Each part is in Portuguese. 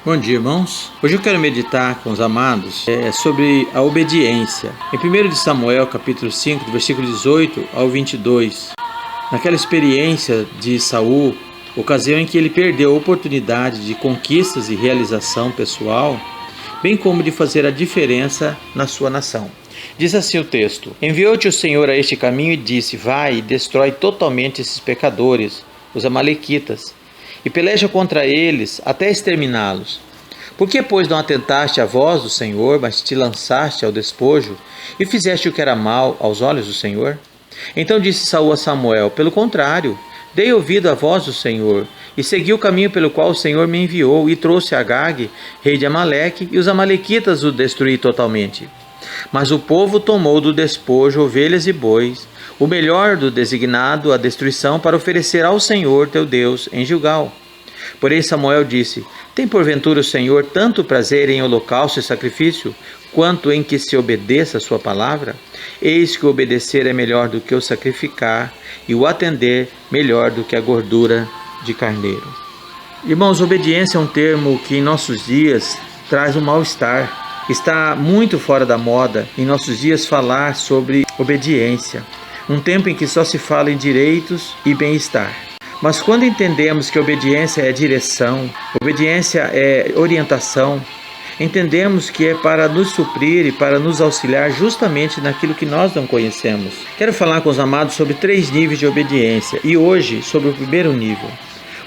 Bom dia, irmãos. Hoje eu quero meditar com os amados sobre a obediência. Em 1 de Samuel, capítulo 5, do versículo 18 ao 22, naquela experiência de Saul, ocasião em que ele perdeu a oportunidade de conquistas e realização pessoal, bem como de fazer a diferença na sua nação. Diz assim o texto: Enviou-te o Senhor a este caminho e disse: Vai e destrói totalmente esses pecadores, os amalequitas, e peleja contra eles até exterminá-los. Por que, pois, não atentaste à voz do Senhor, mas te lançaste ao despojo e fizeste o que era mal aos olhos do Senhor? Então disse Saul a Samuel: Pelo contrário, dei ouvido à voz do Senhor e segui o caminho pelo qual o Senhor me enviou, e trouxe Agag, rei de Amaleque, e os amalequitas o destruí totalmente. Mas o povo tomou do despojo ovelhas e bois, o melhor do designado à destruição, para oferecer ao Senhor teu Deus em Gilgal. Porém Samuel disse: Tem porventura o Senhor tanto prazer em holocausto e sacrifício, quanto em que se obedeça a sua palavra? Eis que o obedecer é melhor do que o sacrificar, e o atender melhor do que a gordura de carneiro. Irmãos, obediência é um termo que em nossos dias traz um mal-estar. Está muito fora da moda em nossos dias falar sobre obediência. Um tempo em que só se fala em direitos e bem-estar. Mas quando entendemos que obediência é direção, obediência é orientação, entendemos que é para nos suprir e para nos auxiliar justamente naquilo que nós não conhecemos. Quero falar com os amados sobre 3 níveis de obediência e hoje sobre o primeiro nível.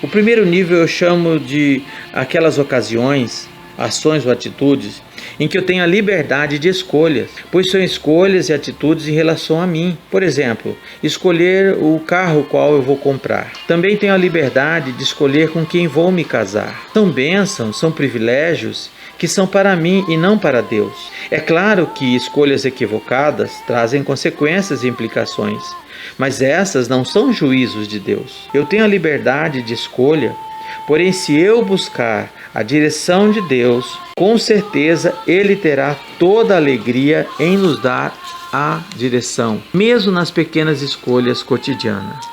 O primeiro nível eu chamo de aquelas ocasiões, ações ou atitudes em que eu tenho a liberdade de escolhas, pois são escolhas e atitudes em relação a mim. Por exemplo, escolher o carro qual eu vou comprar. Também tenho a liberdade de escolher com quem vou me casar. São bênçãos, são privilégios que são para mim e não para Deus. É claro que escolhas equivocadas trazem consequências e implicações, mas essas não são juízos de Deus. Eu tenho a liberdade de escolha, porém se eu buscar a direção de Deus, com certeza Ele terá toda a alegria em nos dar a direção, mesmo nas pequenas escolhas cotidianas.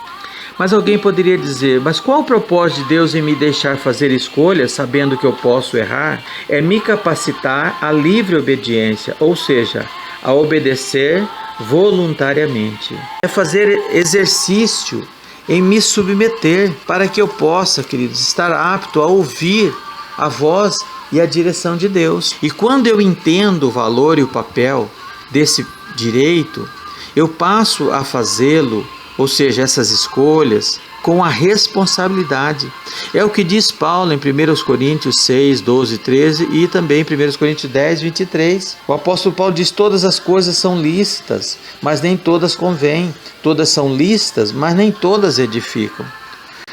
Mas alguém poderia dizer: mas qual o propósito de Deus em me deixar fazer escolhas sabendo que eu posso errar? É me capacitar à livre obediência, ou seja, a obedecer voluntariamente. É fazer exercício em me submeter para que eu possa, queridos, estar apto a ouvir a voz e a direção de Deus. E quando eu entendo o valor e o papel desse direito, eu passo a fazê-lo, ou seja, essas escolhas, com a responsabilidade. É o que diz Paulo em 1 Coríntios 6, 12, 13 e também em 1 Coríntios 10, 23. O apóstolo Paulo diz: todas as coisas são lícitas, mas nem todas convêm. Todas são lícitas, mas nem todas edificam.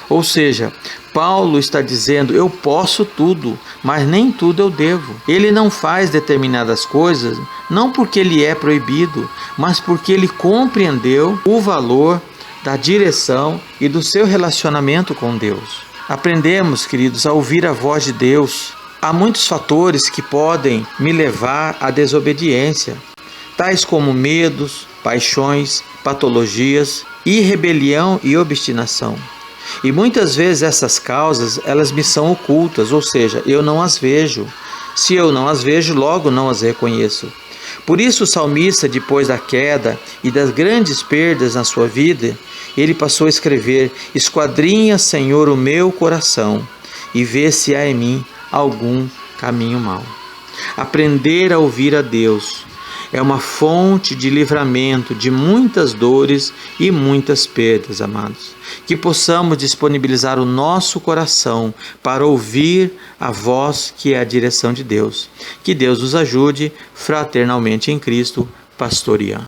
Ou seja, Paulo está dizendo: eu posso tudo, mas nem tudo eu devo. Ele não faz determinadas coisas, não porque lhe é proibido, mas porque ele compreendeu o valor da direção e do seu relacionamento com Deus. Aprendemos, queridos, a ouvir a voz de Deus. Há muitos fatores que podem me levar à desobediência, tais como medos, paixões, patologias, rebelião e obstinação. E muitas vezes essas causas, elas me são ocultas, ou seja, eu não as vejo. Se eu não as vejo, logo não as reconheço. Por isso o salmista, depois da queda e das grandes perdas na sua vida, ele passou a escrever: esquadrinha, Senhor, o meu coração, e vê se há em mim algum caminho mau. Aprender a ouvir a Deus é uma fonte de livramento de muitas dores e muitas perdas, amados. Que possamos disponibilizar o nosso coração para ouvir a voz que é a direção de Deus. Que Deus nos ajude fraternalmente em Cristo, Pastor Ian.